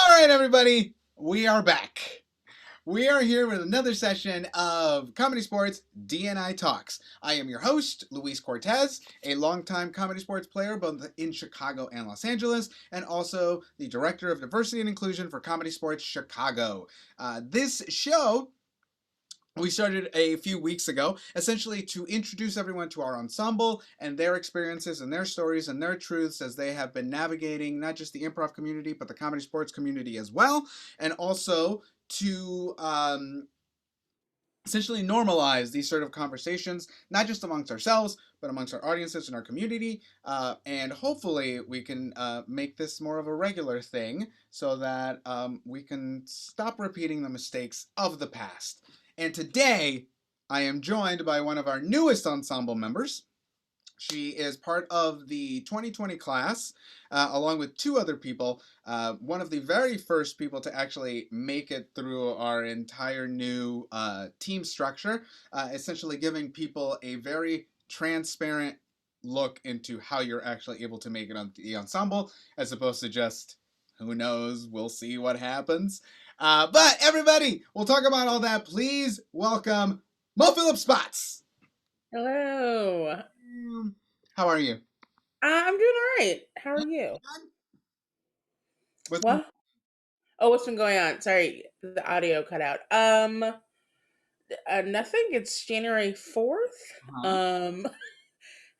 All right, everybody, we are back. We are here with another session of Comedy Sports DNI Talks. I am your host, Luis Cortez, a longtime comedy sports player both in Chicago and Los Angeles, and also the Director of Diversity and Inclusion for Comedy Sports Chicago. This show we started a few weeks ago, essentially to introduce everyone to our ensemble and their experiences and their stories and their truths as they have been navigating not just the improv community, but the comedy sports community as well, and also to essentially normalize these sort of conversations, not just amongst ourselves, but amongst our audiences and our community. And hopefully, we can make this more of a regular thing so that we can stop repeating the mistakes of the past. And today, I am joined by one of our newest ensemble members. She is part of the 2020 class, along with two other people. One of the very first people to actually make it through our entire new team structure, essentially giving people a very transparent look into how you're actually able to make it on the ensemble, as opposed to just, who knows, we'll see what happens. But everybody, we'll talk about all that. Please welcome Mo Phillips-Spotts. Hello. How are you? I'm doing all right. How are you? What's been What? Oh, what's been going on? Sorry, the audio cut out. Nothing. It's January 4th. huh? Um,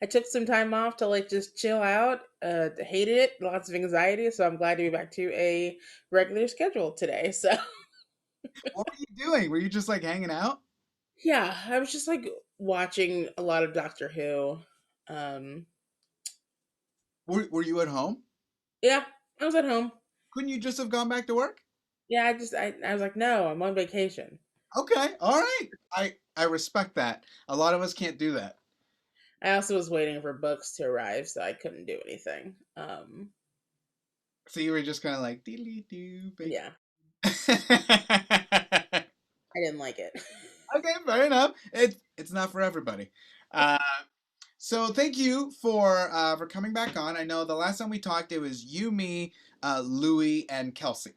I took some time off to just chill out. Hated it. Lots of anxiety. So I'm glad to be back to a regular schedule today. So What were you doing? Were you just like hanging out? yeah, I was just watching a lot of Doctor Who. Um, Were you at home? yeah, I was at home. Couldn't you just have gone back to work? Yeah, I was like, no, I'm on vacation. Okay, all right. I respect that. A lot of us can't do that. I also was waiting for books to arrive, so I couldn't do anything. So you were just kind of like dee doo bake. Yeah, I didn't like it. Okay, fair enough. It's not for everybody. Uh, so thank you for coming back on. I know the last time we talked, it was you, me, Louie, and Kelsey,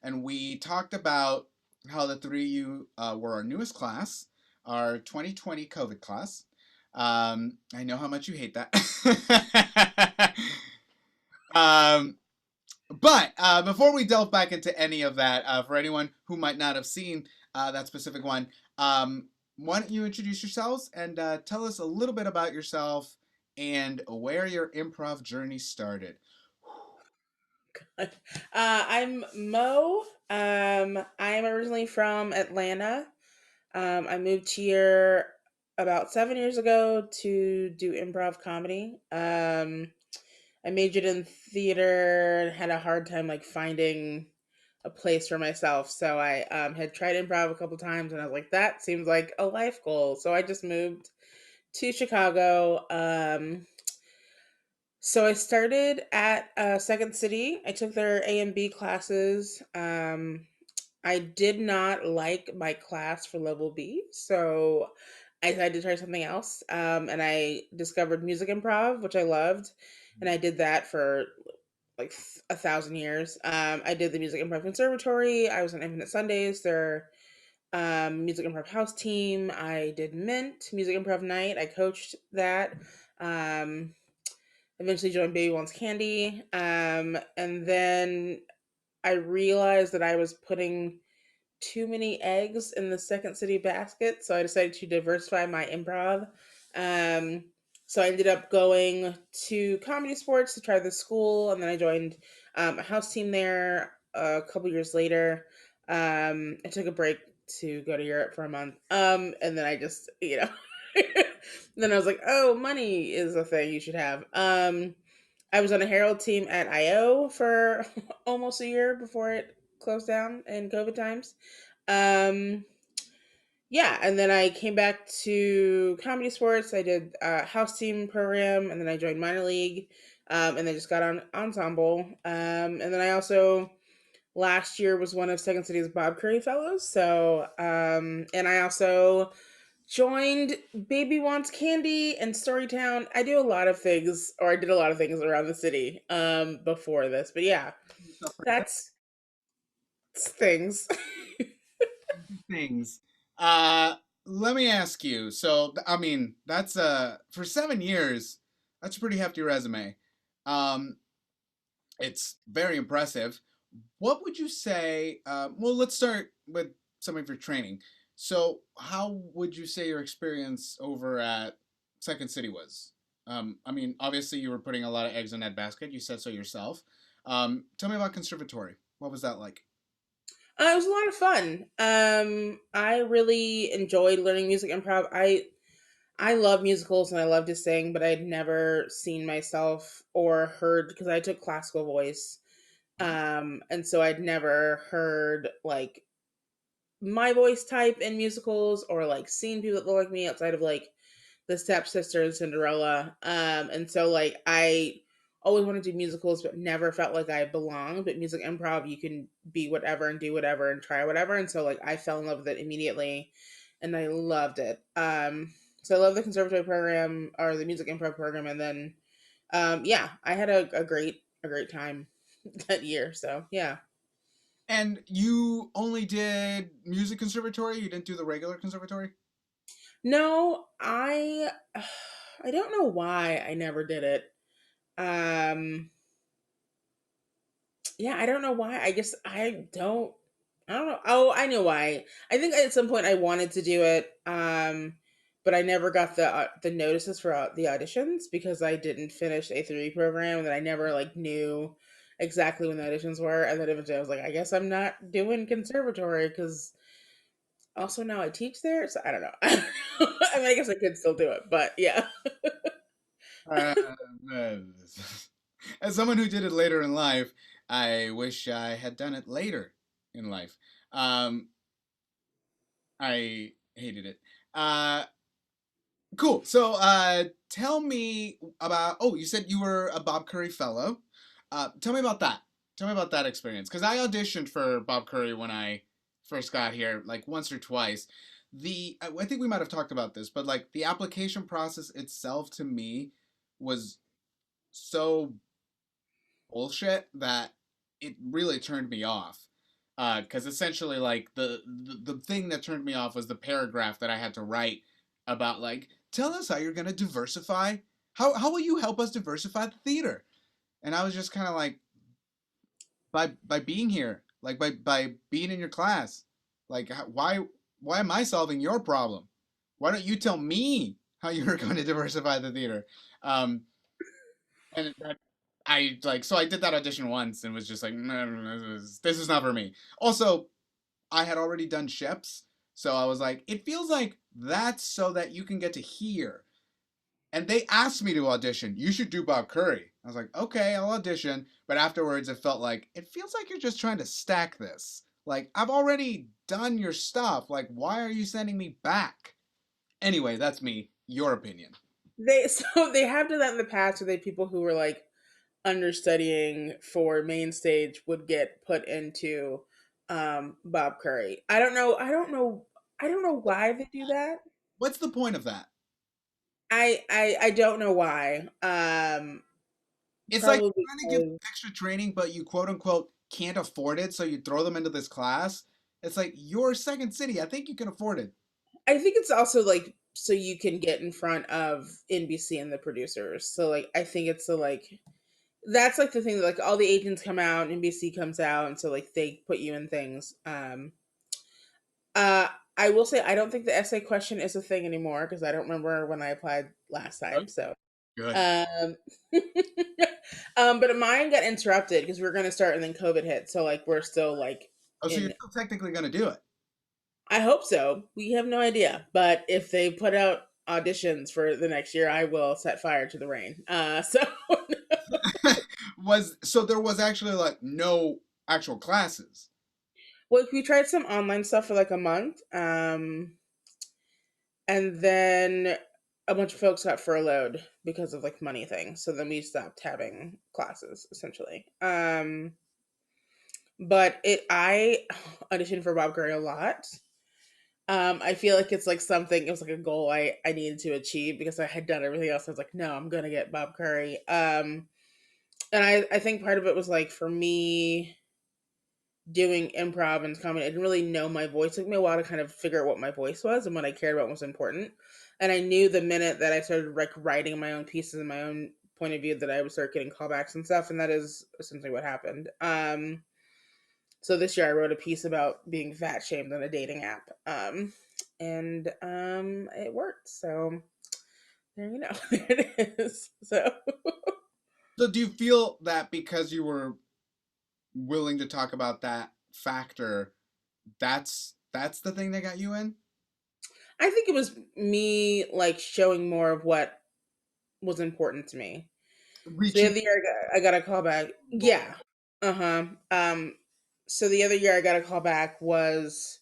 and we talked about how the three of you were our newest class, our 2020 COVID class. I know how much you hate that. um, but before we delve back into any of that, for anyone who might not have seen that specific one, why don't you introduce yourselves and tell us a little bit about yourself and where your improv journey started? I'm Mo. I am originally from Atlanta. I moved here about 7 years ago to do improv comedy. I majored in theater and had a hard time finding a place for myself. So I had tried improv a couple times, and I was like, that seems like a life goal. So I just moved to Chicago. So I started at Second City. I took their A and B classes. I did not like my class for level B, so I decided to try something else. And I discovered music improv, which I loved, and I did that for 1,000 years. I did the music improv conservatory. I was on Infinite Sundays, their music improv house team. I did Mint music improv night. I coached that. Um, Eventually joined Baby Wants Candy. And then I realized that I was putting too many eggs in the Second City basket, so I decided to diversify my improv. Um, so I ended up going to Comedy Sports to try the school, and then I joined a house team there a couple years later. I took a break to go to Europe for a month, and then I just, then I was like, oh, money is a thing you should have. I was on a Herald team at IO for almost a year before it closed down in COVID times. Um, yeah, and then I came back to comedy sports. I did a house team program, and then I joined minor league, and then just got on ensemble. And then I also last year was one of Second City's Bob Curry Fellows. So, and I also joined Baby Wants Candy and Storytown. I do a lot of things, or I did a lot of things around the city before this. But yeah, Yourself pretty that's things. Things. Uh, Let me ask you. So, I mean, that's for 7 years, that's a pretty hefty resume. Um, it's very impressive. What would you say? Well, let's start with some of your training. So, how would you say your experience over at Second City was? I mean, obviously, you were putting a lot of eggs in that basket. You said so yourself. Tell me about Conservatory. What was that like? It was a lot of fun. I really enjoyed learning music improv. I love musicals and I love to sing, but I'd never seen myself or heard because I took classical voice. And so I'd never heard like my voice type in musicals or like seen people that look like me outside of like the stepsister and Cinderella. And so like I always wanted to do musicals but never felt like I belonged. But music improv, you can be whatever and do whatever and try whatever. And so like I fell in love with it immediately and I loved it. So I love the conservatory program or the music improv program, and then yeah, I had a great time that year. So yeah. And you only did music conservatory? You didn't do the regular conservatory? No, I don't know why I never did it. Um yeah, I don't know why. I guess I don't know. Oh, I know why. I think at some point I wanted to do it, but I never got the notices for the auditions because I didn't finish A3 program, and I never like knew exactly when the auditions were. And then eventually I was like, I guess I'm not doing conservatory because also now I teach there, so I don't know. I mean, I guess I could still do it, but yeah. Uh, as someone who did it later in life, I wish I had done it later in life. Um, I hated it. Uh, cool. So, tell me about. Oh, you said you were a Bob Curry fellow. Tell me about that. Tell me about that experience. Because I auditioned for Bob Curry when I first got here, like once or twice. I think we might have talked about this, but like the application process itself to me was so bullshit that it really turned me off. Because essentially, like the thing that turned me off was the paragraph that I had to write about, like, tell us how you're gonna diversify. How will you help us diversify the theater? And I was just kind of like, by being here, like by being in your class, like why am I solving your problem? Why don't you tell me how you're going to diversify the theater? Um, and I like so I did that audition once and was just like, "No, this is not for me." Also, I had already done ships, so I was like, it feels like that's so that you can get to hear. And they asked me to audition. You should do Bob Curry. I was like, okay, I'll audition. But afterwards, it felt like it feels like you're just trying to stack this. Like I've already done your stuff. Like why are you sending me back? Anyway, that's me. Your opinion. They so they have done that in the past where they people who were like understudying for main stage would get put into Bob Curry. I don't know why they do that. What's the point of that? I don't know why. It's like Probably trying to give because extra training, but you quote unquote can't afford it, so you throw them into this class. It's like your second city. I think you can afford it. I think it's also like so you can get in front of NBC and the producers. So like I think it's so like that's like the thing that like all the agents come out, NBC comes out, and so like they put you in things. Uh, I will say I don't think the essay question is a thing anymore because I don't remember when I applied last Good. time. So, Good. um, but mine got interrupted because we were going to start and then COVID hit. So like we're still like Oh, so you're in. still technically gonna do it. I hope so. We have no idea, but if they put out auditions for the next year, I will set fire to the rain. So Was so there was actually like no actual classes. well, we tried some online stuff for like a month. And then a bunch of folks got furloughed because of like money things. So then we stopped having classes essentially. But it I auditioned for Bob Curry a lot. I feel like it's like something it was like a goal I needed to achieve because I had done everything else. I was like, no, I'm gonna get Bob Curry. And I think part of it was like for me doing improv and comedy, I didn't really know my voice. It took me a while to kind of figure out what my voice was and what I cared about was important. And I knew the minute that I started like writing my own pieces and my own point of view that I would start getting callbacks and stuff. And that is essentially what happened. So this year I wrote a piece about being fat shamed on a dating app. And it worked. So there you know. There it is. So So do you feel that because you were willing to talk about that factor, that's the thing that got you in? I think it was me like showing more of what was important to me. So the Reaching other year I got a call back. Yeah. Uh-huh. So the other year I got a call back was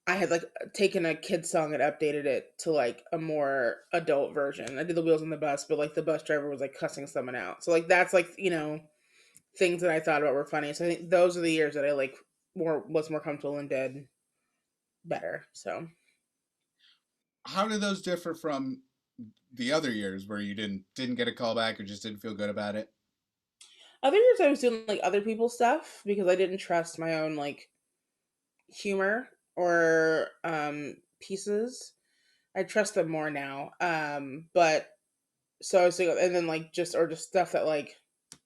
I had like taken a kid song and updated it to like a more adult version. I did the wheels on the bus, but like the bus driver was like cussing someone out. So like that's like, things that I thought about were funny. So I think those are the years that I like more was more comfortable and did better. So how do those differ from the other years where you didn't get a call back or just didn't feel good about it? other years I was doing like other people's stuff because I didn't trust my own like humor or pieces. I trust them more now. But so I was thinking, and then like just stuff that like I'm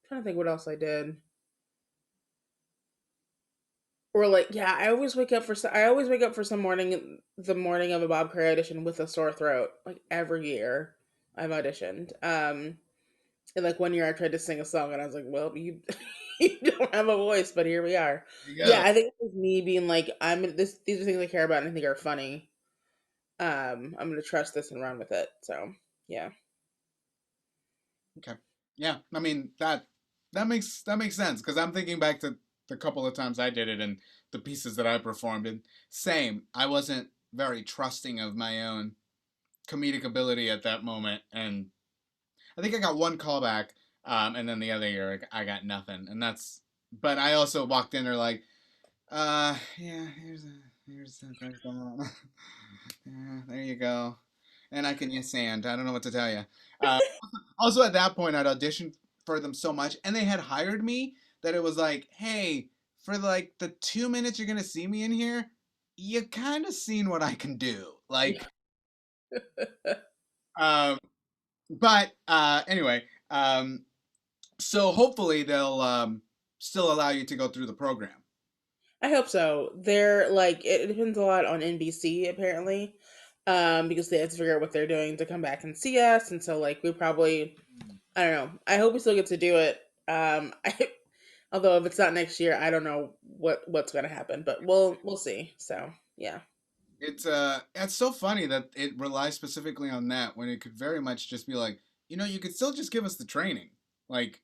trying to think what else I did. Or like yeah, I always wake up for some morning the morning of a Bob Curry audition with a sore throat. Like every year I've auditioned. And like one year I tried to sing a song and I was like, well, you you don't have a voice, but here we are. There you Yeah, go. I think it was me being like, these are things I care about and I think are funny. I'm gonna trust this and run with it. So yeah. Okay. Yeah, I mean that makes sense because I'm thinking back to the couple of times I did it and the pieces that I performed, and same, I wasn't very trusting of my own comedic ability at that moment, and I think I got one callback, and then the other year I got nothing, and that's. But I also walked in there like, yeah, there's that. Yeah, there you go, and I can use sand. I don't know what to tell you. Uh, Also, at that point, I'd auditioned for them so much, and they had hired me that it was like, hey, for like the 2 minutes you're gonna see me in here, you kind of seen what I can do. Like, um, but anyway, so hopefully they'll still allow you to go through the program. I hope so. They're like it depends a lot on NBC apparently, because they have to figure out what they're doing to come back and see us, and so like we probably I don't know. I hope we still get to do it. Although if it's not next year, I don't know what's going to happen, but we'll see. So yeah, It's so funny that it relies specifically on that when it could very much just be like, you could still just give us the training. Like,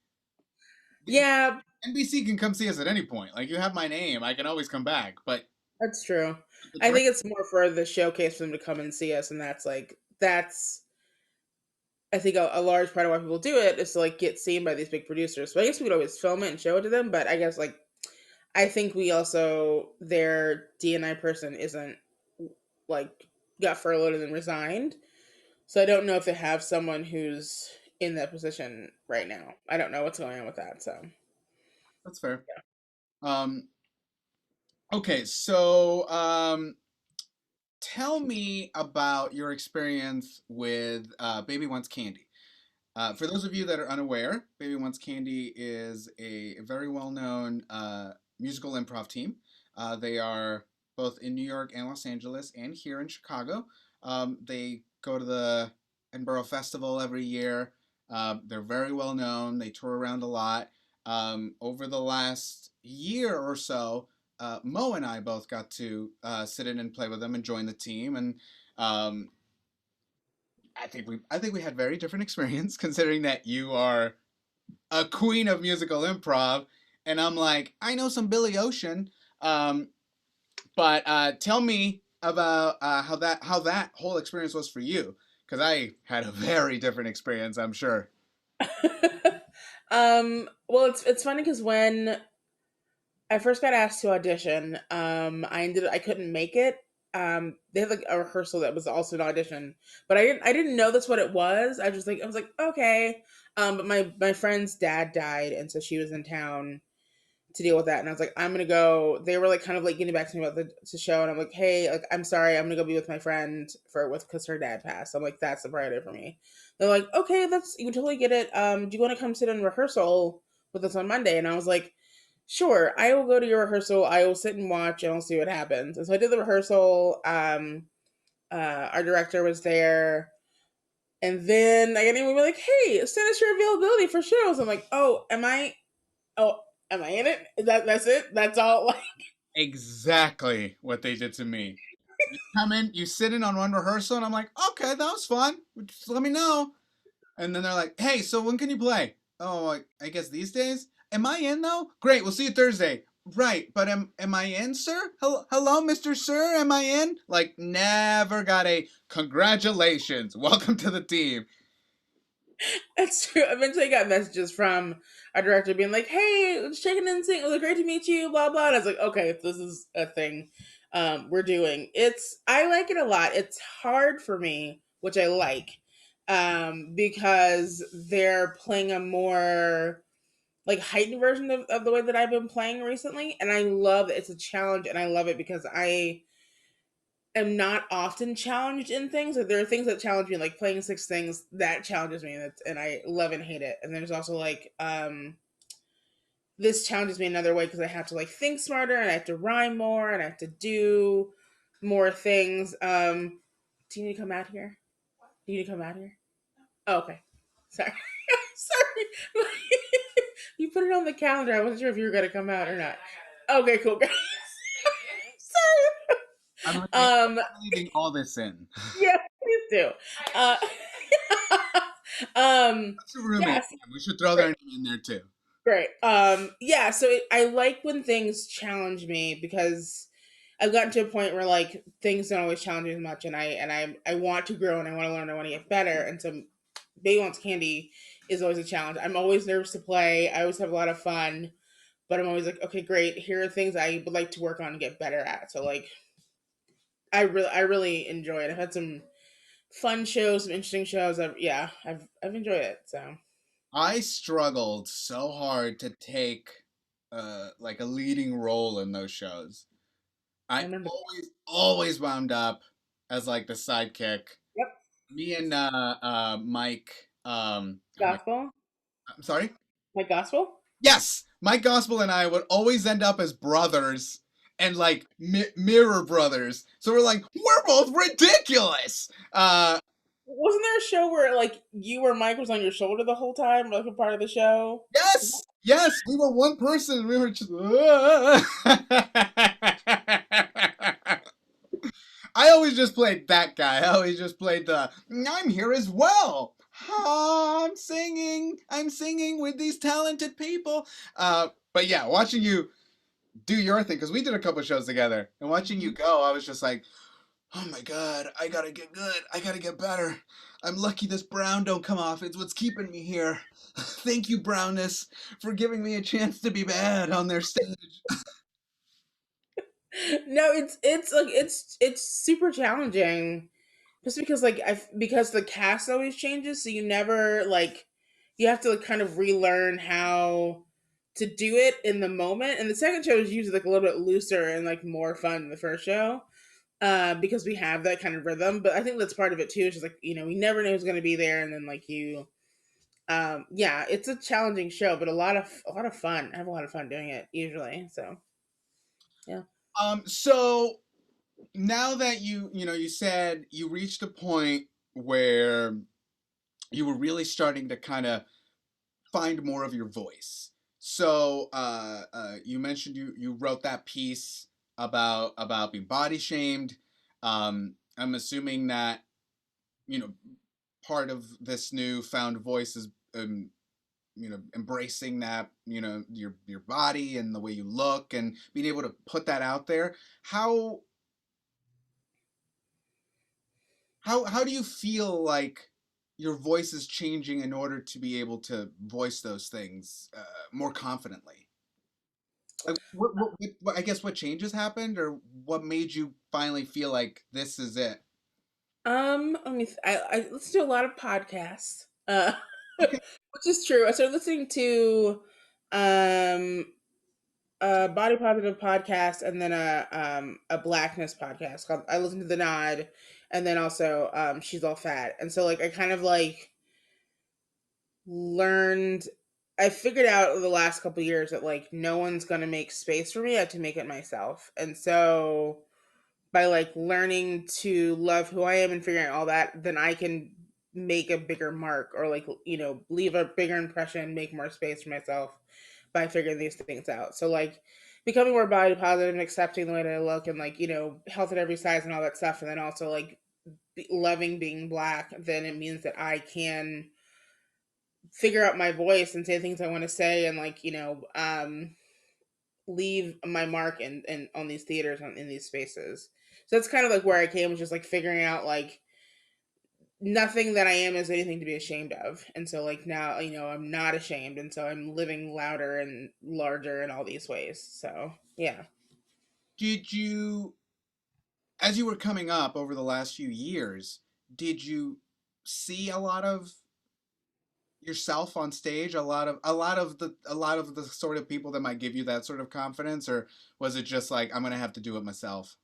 the yeah, NBC can come see us at any point. Like, you have my name, I can always come back. But that's true. the I train, think it's more for the showcase for them to come and see us, and that's I think a large part of why people do it is to like get seen by these big producers. So I guess we could always film it and show it to them, but I guess like I think we also their DNI person isn't like got furloughed and then resigned. So I don't know if they have someone who's in that position right now. I don't know what's going on with that. So that's fair. Um, okay, so tell me about your experience with Baby Wants Candy. For those of you that are unaware, Baby Wants Candy is a very well-known musical improv team. They are both in New York and Los Angeles, and here in Chicago. They go to the Edinburgh Festival every year. They're very well known. They tour around a lot. Over the last year or so, Mo and I both got to sit in and play with them and join the team, and um, I think we had very different experience considering that you are a queen of musical improv, and I'm like, I know some Billy Ocean, but tell me about how that whole experience was for you, because I had a very different experience, I'm sure. well it's funny because when I first got asked to audition, I couldn't make it. They had like a rehearsal that was also an audition, but I didn't know that's what it was. I was like okay. But my friend's dad died, and so she was in town to deal with that. And I was like, I'm gonna go. They were like kind of like getting back to me about the show, and I'm like, hey, like I'm sorry, I'm gonna go be with my friend for with because her dad passed. I'm like, that's the priority for me. They're like, okay, that's you can totally get it. Do you want to come sit in rehearsal with us on Monday? And I was like, sure, I will go to your rehearsal. I will sit and watch, and I'll see what happens. And so I did the rehearsal. Our director was there. And then I get an email like, "Hey, send us your availability for shows." I'm like, "Oh, am I? Oh, am I in it? That's it? That's all?" Like, Exactly what they did to me. You come in, you sit in on one rehearsal, and I'm like, okay, that was fun. Just let me know. And then they're like, hey, so when can you play? Oh, I guess these days. Am I in though? Great, we'll see you Thursday. Right, but am I in, sir? Hello, Mr. Sir, am I in? Like, never got a congratulations. Welcome to the team. that's true. Eventually, I got messages from our director being like, "Hey, just checking in, saying it was great to meet you." Blah blah. And I was like, "Okay, this is a thing we're doing." I like it a lot. It's hard for me, which I like, because they're playing a more like heightened version of the way that I've been playing recently, and I love that it's a challenge, and I love it because I am not often challenged in things. Like, there are things that challenge me, like playing six things that challenges me, and I love and hate it. And there's also like this challenges me another way because I have to like think smarter, and I have to rhyme more, and I have to do more things. Do you need to come out here? Do you need to come out here? Oh, okay. Sorry. Sorry. You put it on the calendar. I wasn't sure if you were going to come out or not. Okay, cool. I'm Sorry. leaving, I'm leaving all this in. Yeah, please do. Uh, What's your roommate? yes, We should throw their name in there too. great. Yeah, so I like when things challenge me because I've gotten to a point where like things don't always challenge me as much, and I want to grow and I want to learn. I want to get better, and so Baby Wants Candy is always a challenge. I'm always nervous to play. I always have a lot of fun, but I'm always like, okay, great. Here are things I would like to work on and get better at. So like, I really enjoy it. I've had some fun shows, some interesting shows. I've enjoyed it. So I struggled so hard to take like a leading role in those shows. I I remember. always wound up as like the sidekick. Yep. Me and Mike oh my Gospel. I'm sorry? Like gospel. Yes, Mike Gospel and I would always end up as brothers and like mirror brothers. So we're like, we're both ridiculous. Wasn't there a show where like you or Mike was on your shoulder the whole time, like a part of the show? Yes, yes, we were one person. We were just. I always just played that guy. I always just played the. I'm here as well. I'm singing with these talented people. But yeah, watching you do your thing because we did a couple shows together, and watching you go, I was just like, oh my god, I gotta get good. I gotta get better. I'm lucky this brown don't come off. It's what's keeping me here. Thank you, brownness, for giving me a chance to be bad on their stage. No, it's like it's super challenging just because like I because the cast always changes, so you never like you have to like kind of relearn how to do it in the moment. And the second show is usually like a little bit looser and like more fun than the first show. Because we have that kind of rhythm. But I think that's part of it too. It's just like, we never know who's gonna be there, and then like yeah, it's a challenging show, but a lot of fun. I have a lot of fun doing it usually. So yeah. So now that you said you reached a point where you were really starting to kind of find more of your voice. So you mentioned you wrote that piece about being body shamed. I'm assuming that part of this new found voice is embracing that your body and the way you look and being able to put that out there. How do you feel like your voice is changing in order to be able to voice those things more confidently? Like, I guess what changes happened, or what made you finally feel like this is it? Let me. I listen to a lot of podcasts, Okay. which is true. I started listening to, um, a body positive podcast and then a blackness podcast called I Listen to the Nod, and then also She's All Fat. And so like I kind of like learned I figured out over the last couple years that like no one's gonna make space for me. I have to make it myself. And so by like learning to love who I am and figuring out all that, then I can make a bigger mark or like, leave a bigger impression, make more space for myself by figuring these things out. So like becoming more body positive and accepting the way that I look and like, health at every size and all that stuff. And then also like loving being black, then it means that I can figure out my voice and say things I want to say and like, leave my mark in on these theaters in these spaces. So that's kind of like where I came, was just like figuring out like nothing that I am is anything to be ashamed of. And so like now, I'm not ashamed, and so I'm living louder and larger in all these ways. So yeah. Did you, as you were coming up over the last few years, did you see a lot of yourself on stage, a lot of the sort of people that might give you that sort of confidence, or was it just like I'm gonna have to do it myself?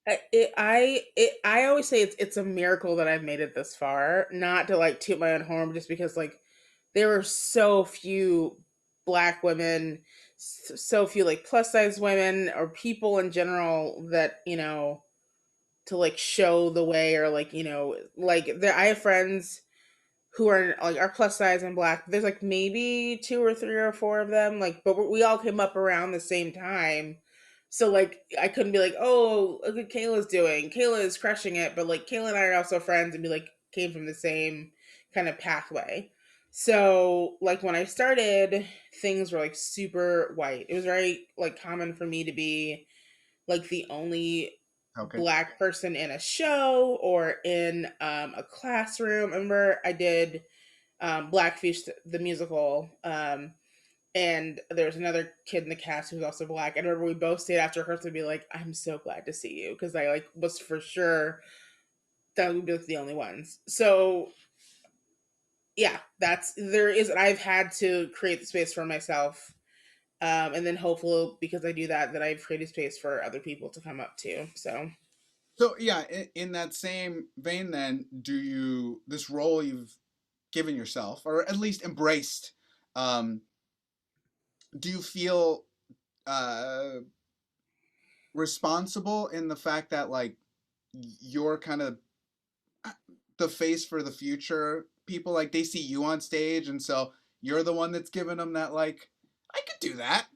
I always say it's a miracle that I've made it this far. Not to like toot my own horn, but just because like there were so few black women, so few like plus size women or people in general that to like show the way, or like like there I have friends who are like are plus size and black. There's like maybe two or three or four of them, like, but we all came up around the same time. So like I couldn't be like, oh, look what Kayla's doing. Kayla is crushing it, but like Kayla and I are also friends and we like came from the same kind of pathway. So like when I started, things were like super white. It was very like common for me to be like the only Okay. black person in a show or in a classroom. I remember I did Blackfish the musical, and there was another kid in the cast who was also black. I remember we both stayed after rehearsal to be like, "I'm so glad to see you," because I like was for sure that we'd be like the only ones. So yeah, that's there is. I've had to create the space for myself. And then hopefully, because I do that, that I've created space for other people to come up to. So So yeah, in that same vein, then, do you this role you've given yourself, or at least embraced, um, do you feel uh, responsible in the fact that like you're kind of the face for the future? People like they see you on stage, and so you're the one that's giving them that like I could do that.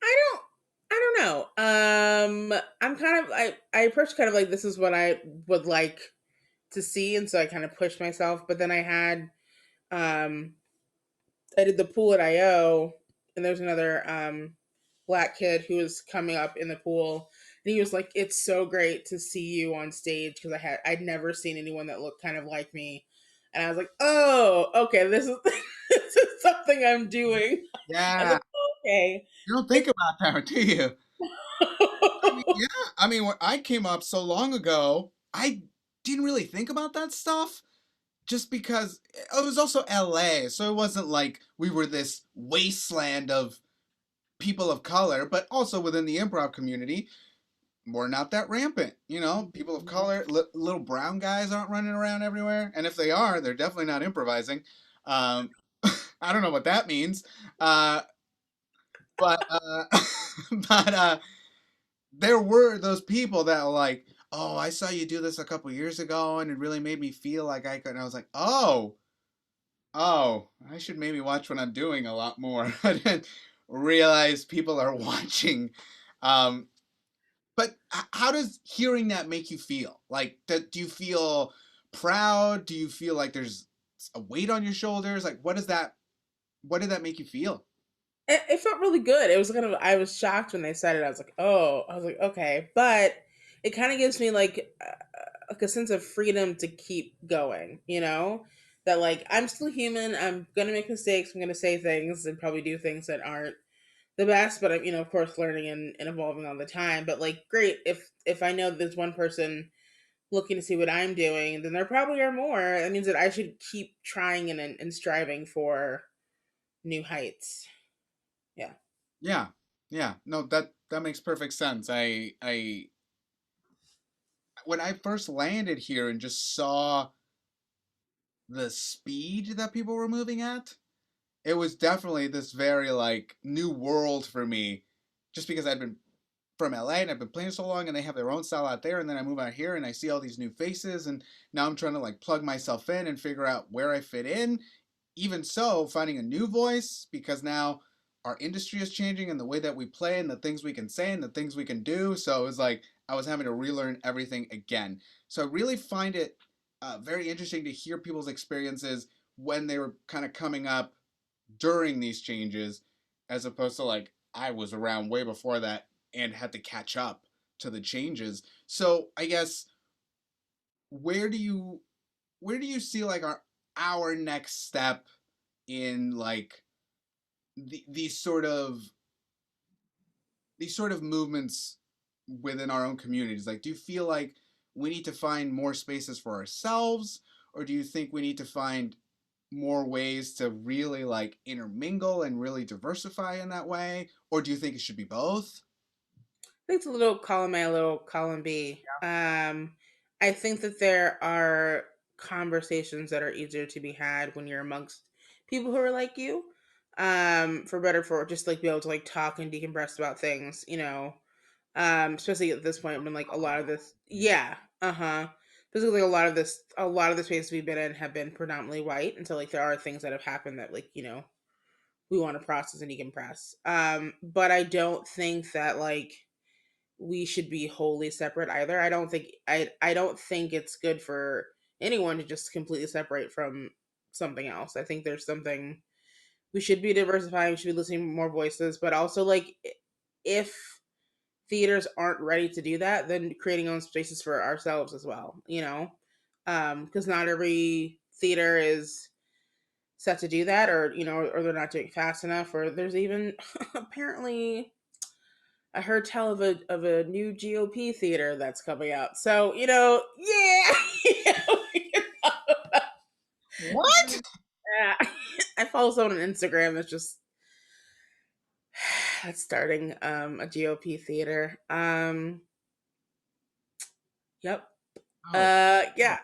I don't I don't know. I'm kind of I approach kind of like this is what I would like to see, and so I kind of pushed myself. But then um I did the pool at IO, and there's another black kid who was coming up in the pool, and he was like, "It's so great to see you on stage," because I'd never seen anyone that looked kind of like me, and I was like, "Oh, okay, this is this is something I'm doing." I was Yeah, like, oh, "Okay." you don't think about that, do you? I mean, yeah. I mean, when I came up so long ago, I didn't really think about that stuff just because it was also LA, so it wasn't like we were this wasteland of people of color, but also within the improv community, we're not that rampant. You know, people of color, little brown guys aren't running around everywhere, and if they are, they're definitely not improvising. Um, I don't know what that means, uh, but but there were those people that were like, "Oh, I saw you do this a couple years ago, and it really made me feel like I could." And I was like, "Oh, oh, I should maybe watch what I'm doing a lot more." I didn't realize people are watching. Um, but how does hearing that make you feel? Like, do you feel proud? Do you feel like there's a weight on your shoulders? Like, what does that? What did that make you feel? It felt really good. It was kind of I was shocked when they said it. I was like, oh, I was like, okay, but it kind of gives me like a sense of freedom to keep going. That like I'm still human. I'm gonna make mistakes. I'm gonna say things and probably do things that aren't the best, but I'm of course learning and evolving all the time. But like, great if I know there's one person looking to see what I'm doing, then there probably are more. That means that I should keep trying and striving for new heights. Yeah. Yeah. Yeah, no, that makes perfect sense. I when I first landed here and just saw the speed that people were moving at, it was definitely this very like new world for me, just because I'd been from LA and I've been playing so long and they have their own style out there, and then I move out here and I see all these new faces, and now I'm trying to like plug myself in and figure out where I fit in. Even so, finding a new voice, because now our industry is changing and the way that we play and the things we can say and the things we can do. So it was like I was having to relearn everything again. So I really find it very interesting to hear people's experiences when they were kind of coming up during these changes, as opposed to like I was around way before that and had to catch up to the changes. So I guess where do you where do you see like our next step in like these sort of movements within our own communities? Like, do you feel like we need to find more spaces for ourselves, or do you think we need to find more ways to really like intermingle and really diversify in that way, or do you think it should be both? I think it's a little column A, a little column B. I think that there are conversations that are easier to be had when you're amongst people who are like you. For better for just like be able to like talk and decompress about things, you know. Especially at this point when like a lot of this, yeah, Basically, like a lot of the spaces we've been in have been predominantly white, and so like there are things that have happened that like you know we want to process and decompress. But I don't think that like we should be wholly separate either. I don't think it's good for anyone to just completely separate from something else. I think there's something we should be diversifying, we should be listening to more voices, but also like if theaters aren't ready to do that, then creating own spaces for ourselves as well, you know? Because not every theater is set to do that, or you know, or they're not doing it fast enough, or there's even apparently I heard tell of a new GOP theater that's coming out. So you know, yeah, What? yeah. I follow someone on Instagram that's just that's starting a GOP theater. Yep. Oh, Yeah,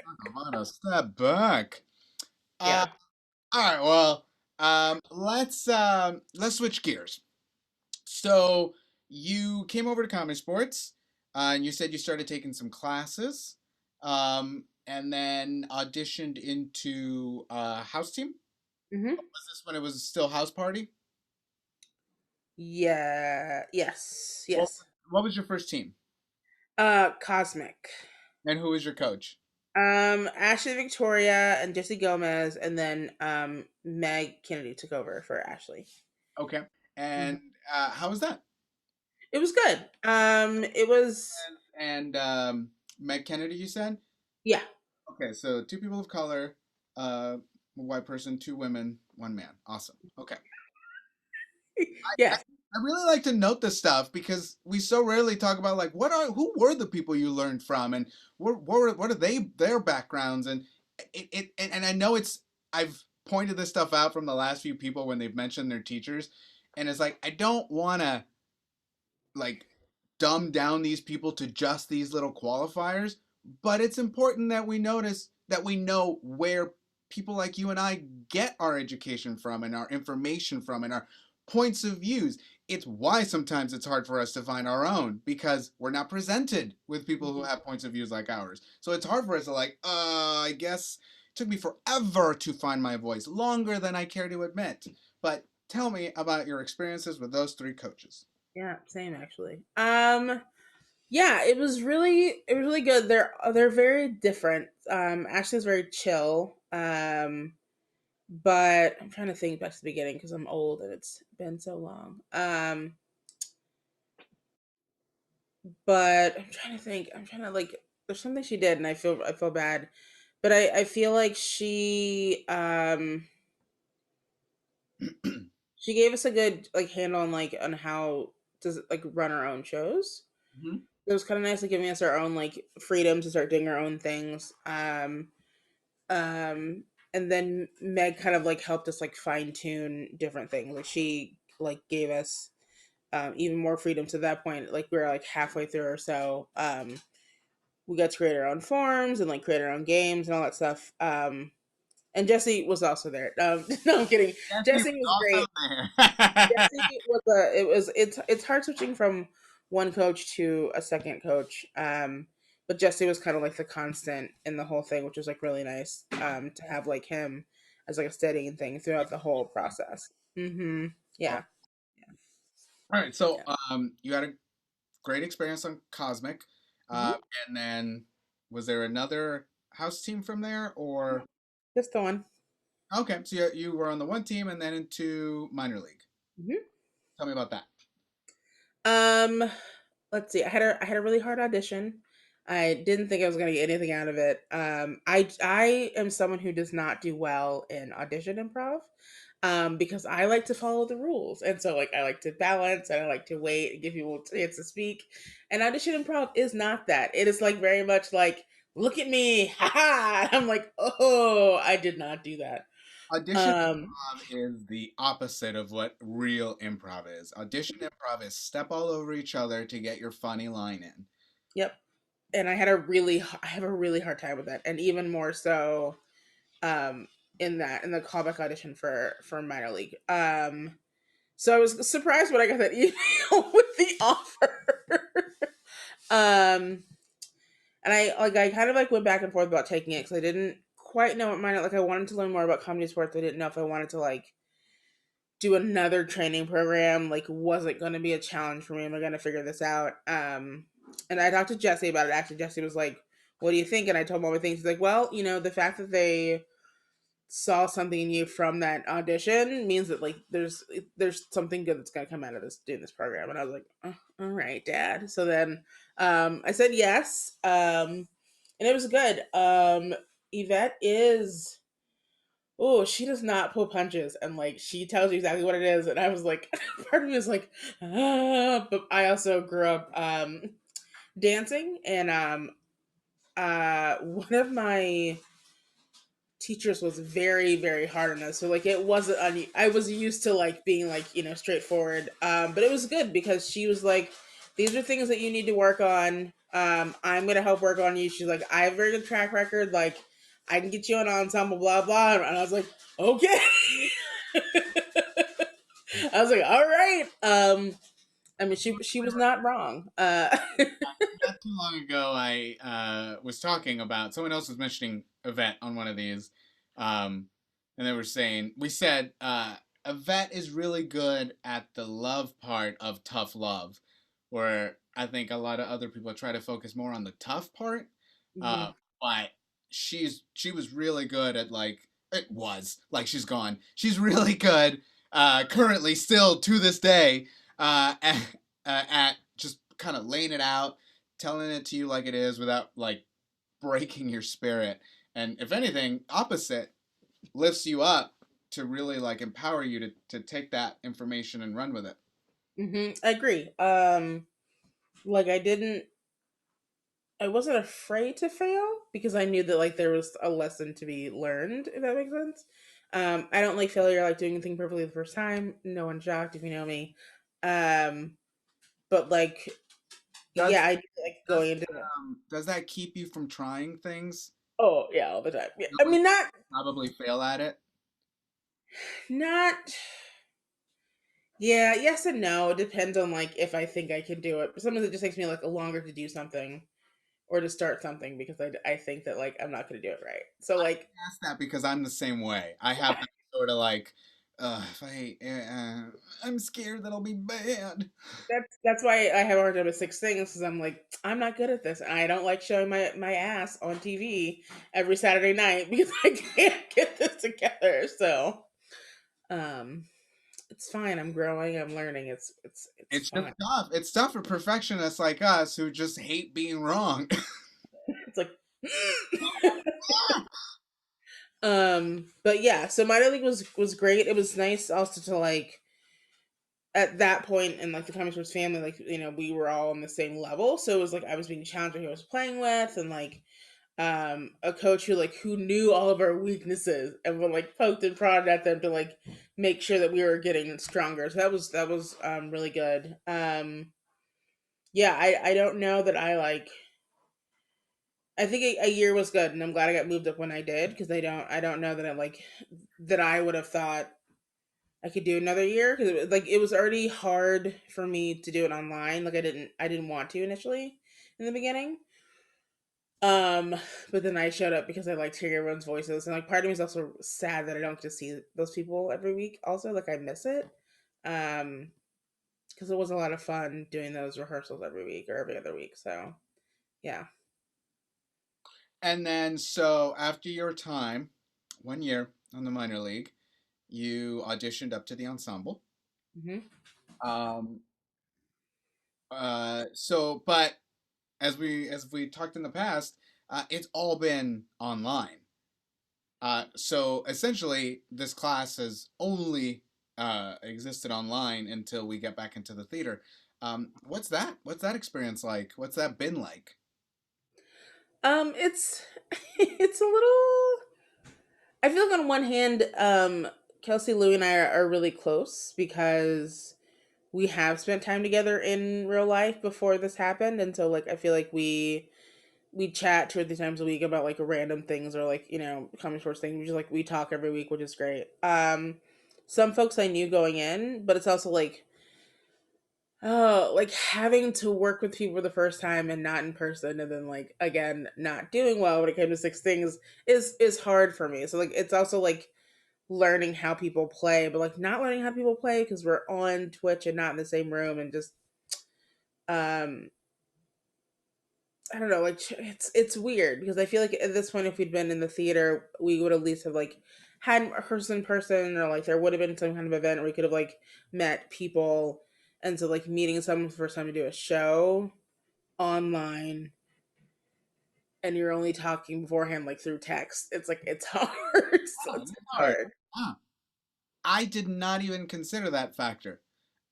talk about a step back. uh yeah. all right, well, let's switch gears. So you came over to Comedy Sports, and you said you started taking some classes, and then auditioned into House Team. Hmm. Was this when it was still House Party? Yeah. Yes. What Yes. What was your first team, Cosmic. and who was your coach? Ashley Victoria and Jesse Gomez, and then Meg Kennedy took over for Ashley. Okay, Mhm. and how was that? It was good. It was And Meg Kennedy, you said. yeah, Okay, so two people of color, uh, one white person, two women, one man. Awesome. Okay. I, yes. I really like to note this stuff because we so rarely talk about like who were the people you learned from, and what are their backgrounds, and and I know I've pointed this stuff out from the last few people when they've mentioned their teachers, and it's like I don't want to like dumb down these people to just these little qualifiers, but it's important that we notice that we know where people like you and I get our education from and our information from and our points of views. It's why sometimes it's hard for us to find our own because we're not presented with people who have points of views like ours. So it's hard for us to like, I guess it took me forever to find my voice, longer than I care to admit. But tell me about your experiences with those three coaches. Yeah, same actually. Yeah, it was really good. They're very different. Ashley's very chill. But I'm trying to think back to the beginning because I'm old and it's been so long. But I'm trying to think. I'm trying to like. There's something she did, and I feel bad, but I feel like she gave us a good like handle on like on how to like run our own shows. Mhm. It was kind of nice, like giving us our own like freedom to start doing our own things. Um, and then Meg kind of like helped us like fine tune different things. Like she like gave us even more freedom to that point. Like we were like halfway through or so. We got to create our own forms and like create our own games and all that stuff. And Jesse was also there. No, I'm kidding. Jesse Jesse was was also great. there. Jesse was a, it was it's hard switching from one coach to a second coach. But Jesse was kind of like the constant in the whole thing, which was like really nice. To have like him as like a steadying thing throughout the whole process. Mm-hmm. All Yeah. right, so Yeah. you had a great experience on Cosmic, uh, Mm-hmm. and then was there another house team from there, or Just the one. okay, so you were on the one team and then into minor league. Mm-hmm. Tell me about that. Um, let's see. I had a really hard audition. I didn't think I was gonna get anything out of it. I am someone who does not do well in audition improv, because I like to follow the rules, and so like I like to balance and I like to wait and give people a chance to speak. And audition improv is not that. It is like very much like look at me, haha. I'm like, oh, I did not do that. Audition Um, improv is the opposite of what real improv is. Audition improv is step all over each other to get your funny line in. yep. And I have a really hard time with that, and even more so um in the callback audition for minor league. So I was surprised when I got that email with the offer. um and I kind of like went back and forth about taking it because I didn't quite know what minor, like I wanted to learn more about comedy sports. I didn't know if I wanted to like do another training program. Like, was it going to be a challenge for me? Am I going to figure this out? And I talked to Jesse about it. Actually, Jesse was like, what do you think? And I told him all my things. He's like, well, the fact that they saw something in you from that audition means that like there's something good that's going to come out of this doing this program. And I was like, oh, all right, Dad. So then I said yes. And it was good. Yvette is, oh, she does not pull punches, and like she tells you exactly what it is. And I was like, part of me is like, ah. But I also grew up dancing, and one of my teachers was very very hard on us, so like it wasn't I was used to like being like straightforward, but it was good because she was like, these are things that you need to work on. I'm gonna help work on you. She's like, I have a very good track record, like I can get you an ensemble, blah blah. And I was like, okay. I was like, all right. I mean, she was not wrong. Not too long ago, I was talking about someone else was mentioning Yvette on one of these, and they were saying we said Yvette is really good at the love part of tough love, where I think a lot of other people try to focus more on the tough part, uh, Mhm. but she was really good at like it was like she's gone. She's really good currently still to this day at just kind of laying it out, telling it to you like it is without like breaking your spirit. And if anything, opposite lifts you up to really like empower you to take that information and run with it. I agree. Like I wasn't afraid to fail because I knew that like there was a lesson to be learned, if that makes sense. I don't like failure, like doing a thing perfectly the first time. No one's shocked if you know me. Um, but like, Does yeah, I do like does going into the, does that keep you from trying things? oh yeah, all the time. Yeah. I Knowing mean, probably fail at it. not yeah, yes and no. It depends on like if I think I can do it. But sometimes it just takes me like a longer to do something or to start something because I think that like I'm not going to do it right. So like Ask that because I'm the same way. I have that sort of like, if I'm scared that I'll be bad. that's why I have a hard time with six things because I'm like I'm not good at this and I don't like showing my ass on TV every Saturday night because I can't get this together. So um, it's fine. I'm growing. I'm learning. It's It's just fine. tough. It's tough for perfectionists like us who just hate being wrong. It's like but yeah. So minor league was great. It was nice also to like at that point in like the comic sports family, like we were all on the same level. So it was like I was being challenged who I was playing with, and like a coach who knew all of our weaknesses and would like poked and prodded at them to like make sure that we were getting stronger. So that was really good. Yeah, I don't know that I like. I think a year was good, and I'm glad I got moved up when I did because I don't know that I would have thought I could do another year because it was already hard for me to do it online. Like I didn't want to initially in the beginning. Um, but then I showed up because I liked hearing everyone's voices, and like part of me is also sad that I don't get to see those people every week. Also, like I miss it, because it was a lot of fun doing those rehearsals every week or every other week. So yeah. And then, so after your time, 1 year on the minor league, you auditioned up to the ensemble. Hmm. Um, but as we talked in the past, it's all been online. So essentially, this class has only existed online until we get back into the theater. What's that? What's that experience like? What's that been like? It's it's a little. I feel like on one hand, Kelsey, Lou, and I are really close because we have spent time together in real life before this happened, and so like I feel like we chat 2 or 3 times a week about like random things or like comedy sports things. We just like we talk every week, which is great. Some folks I knew going in, but it's also like like having to work with people for the first time and not in person, and then like again not doing well when it came to six things is hard for me. So like it's also like learning how people play, but like not learning how people play because we're on Twitch and not in the same room, and just um I don't know, like it's weird because I feel like at this point, if we'd been in the theater, we would at least have like had rehearsed in person, or like there would have been some kind of event where we could have like met people. And so like meeting someone for the first time to do a show online, and you're only talking beforehand like through text. It's like it's hard. So Oh, it's no. hard. Ah, I did not even consider that factor.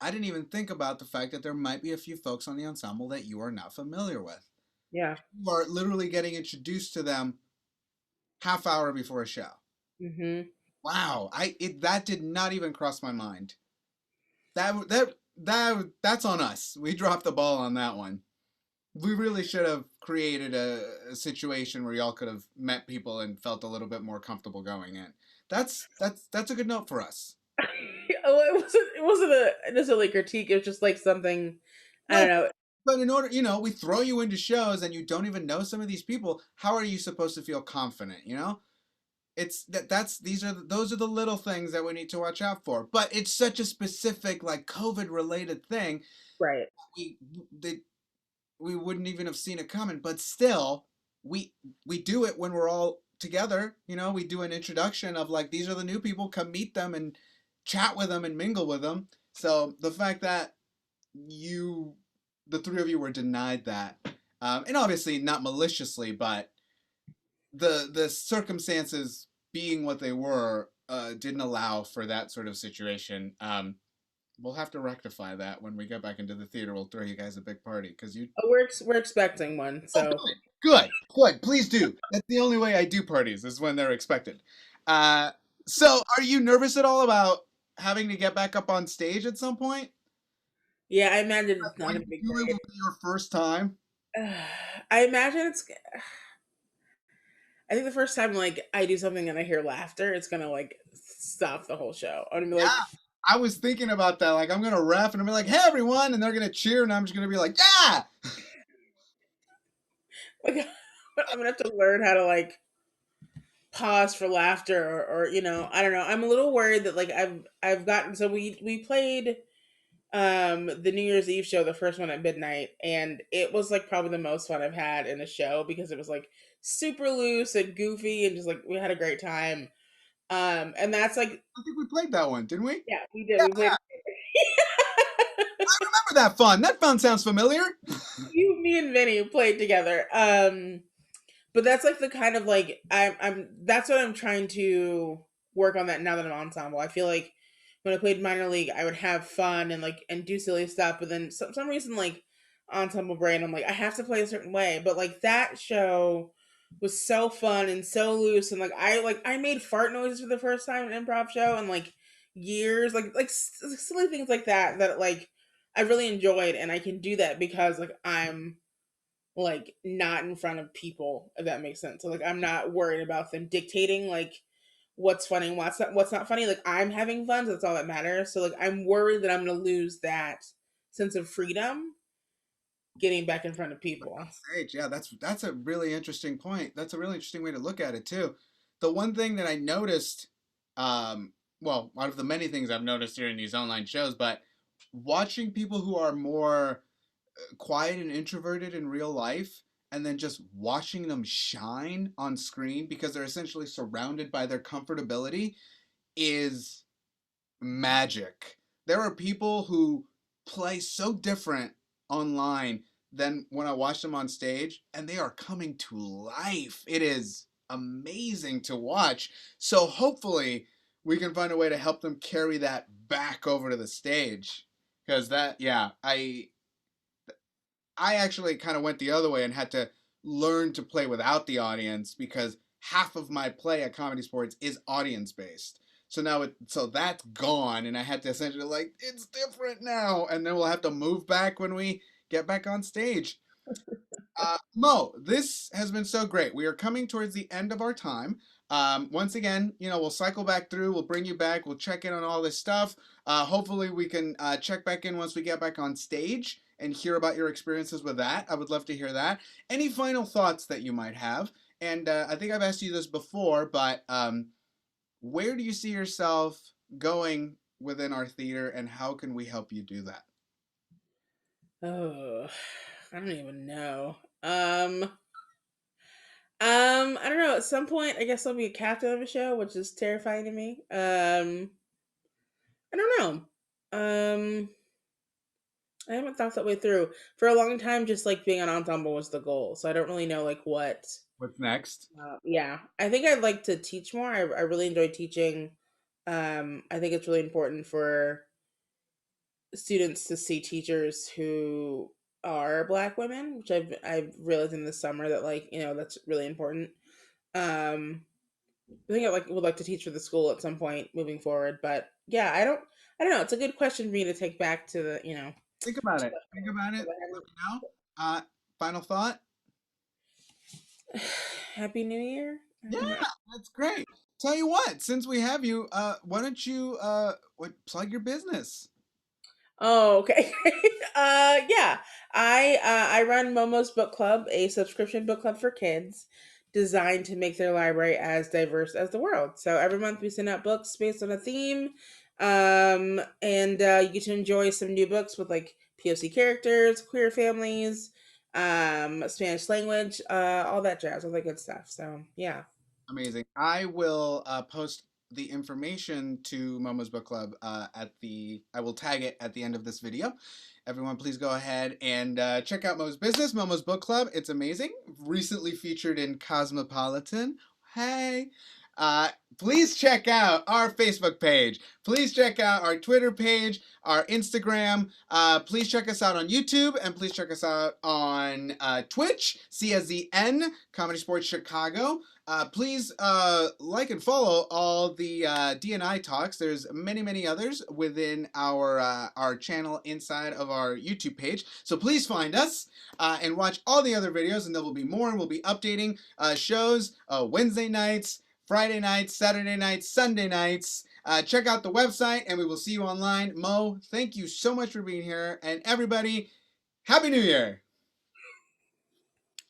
I didn't even think about the fact that there might be a few folks on the ensemble that you are not familiar with. Yeah. You are literally getting introduced to them half hour before a show. Hmm. Wow, that did not even cross my mind. That's on us. We dropped the ball on that one. We really should have created a situation where y'all could have met people and felt a little bit more comfortable going in. That's a good note for us. Oh, it wasn't a necessarily critique. It was just like something. I No, don't know. but in order, we throw you into shows and you don't even know some of these people. How are you supposed to feel confident? It's that's those are the little things that we need to watch out for. But it's such a specific like COVID related thing. Right. We they, we wouldn't even have seen it coming. But still, we we do it when we're all together. We do an introduction of like these are the new people. Come meet them and chat with them and mingle with them. So the fact that you, the three of you, were denied that, and obviously not maliciously, but the circumstances being what they were didn't allow for that sort of situation. We'll have to rectify that when we get back into the theater. We'll throw you guys a big party because you. Oh, we're expecting one. Oh, So good. Please do. That's the only way I do parties is when they're expected. Uh, so, are you nervous at all about having to get back up on stage at some point? yeah, I imagine it's not What going to be you do, it will be your first time. great. I imagine it's. I think the first time like I do something and I hear laughter, it's gonna like stop the whole show. I'm gonna be Yeah, like, I was thinking about that. Like, I'm gonna ref and I'm gonna be like, "Hey, everyone!" and they're gonna cheer, and I'm just gonna be like, "Yeah!" like I'm gonna have to learn how to like pause for laughter, or I don't know. I'm a little worried that like I've gotten, so we played the New Year's Eve show, the first one at midnight, and it was like probably the most fun I've had in a show because it was like super loose and goofy, and just like we had a great time. And that's like, I think we played that one, didn't we? yeah, we did. Yeah, We played. remember that fun. That fun sounds familiar. You, me, and Vinny played together. But that's like the kind of like I'm that's what I'm trying to work on that now that I'm ensemble. I feel like when I played minor league, I would have fun and like and do silly stuff, but then some reason like ensemble brain, I'm like I have to play a certain way. But like that show, was so fun and so loose, and like I made fart noises for the first time in an improv show in like years, silly things like that that like I really enjoyed, and I can do that because like I'm like not in front of people, if that makes sense. So like I'm not worried about them dictating like what's funny and what's not funny. Like I'm having fun, so that's all that matters. So like I'm worried that I'm gonna lose that sense of freedom getting back in front of people. Sage, yeah, that's a really interesting point. That's a really interesting way to look at it too. The one thing that I noticed, well, out of the many things I've noticed during these online shows, but watching people who are more quiet and introverted in real life, and then just watching them shine on screen because they're essentially surrounded by their comfortability is magic. There are people who play so different online than when I watch them on stage, and they are coming to life. It is amazing to watch. So hopefully, we can find a way to help them carry that back over to the stage. Because that, yeah, I actually kind of went the other way and had to learn to play without the audience because half of my play at Comedy Sports is audience based. So now so that's gone, and I had to essentially like it's different now, and then we'll have to move back when we get back on stage. Mo, this has been so great. We are coming towards the end of our time. Once again, we'll cycle back through. We'll bring you back. We'll check in on all this stuff. Hopefully, we can check back in once we get back on stage and hear about your experiences with that. I would love to hear that. Any final thoughts that you might have? And I think I've asked you this before, but where do you see yourself going within our theater, and how can we help you do that? Oh, I don't even know. I don't know. At some point, I guess I'll be a captain of a show, which is terrifying to me. I don't know. I haven't thought that way through. For a long time, just like being an ensemble was the goal. So I don't really know like what. What's next? Yeah, I think I'd like to teach more. I really enjoy teaching. I think it's really important for students to see teachers who are Black women, which I've realized in the summer that like that's really important. Um, I think would like to teach for the school at some point moving forward. But yeah, I don't know. It's a good question for me to take back to the Think about to it. Think about the, it. Let me know. Final thought. Happy New Year. I Yeah, don't know. that's great. Tell you what, since we have you, why don't you plug your business? Oh, okay. Yeah. I run Momo's Book Club, a subscription book club for kids designed to make their library as diverse as the world. So every month we send out books based on a theme. And you get to enjoy some new books with like POC characters, queer families, Spanish language, all that jazz, all that good stuff. So yeah. Amazing. I will post the information to Momo's Book Club I will tag it at the end of this video. Everyone, please go ahead and check out Mo's business, Momo's Book Club. It's amazing. Recently featured in Cosmopolitan. Hey. Uh, please check out our Facebook page. Please check out our Twitter page, our Instagram. Please check us out on YouTube, and please check us out on Twitch, CSZN, Comedy Sports Chicago. Please like and follow all the D&I talks. There's many others within our channel inside of our YouTube page. So please find us and watch all the other videos, and there will be more. And we'll be updating shows Wednesday nights, Friday nights, Saturday nights, Sunday nights. Check out the website, and we will see you online. Mo, thank you so much for being here, and everybody, Happy New Year!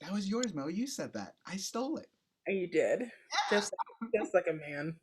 That was yours, Mo. You said that. I stole it. You did. Just just like a man.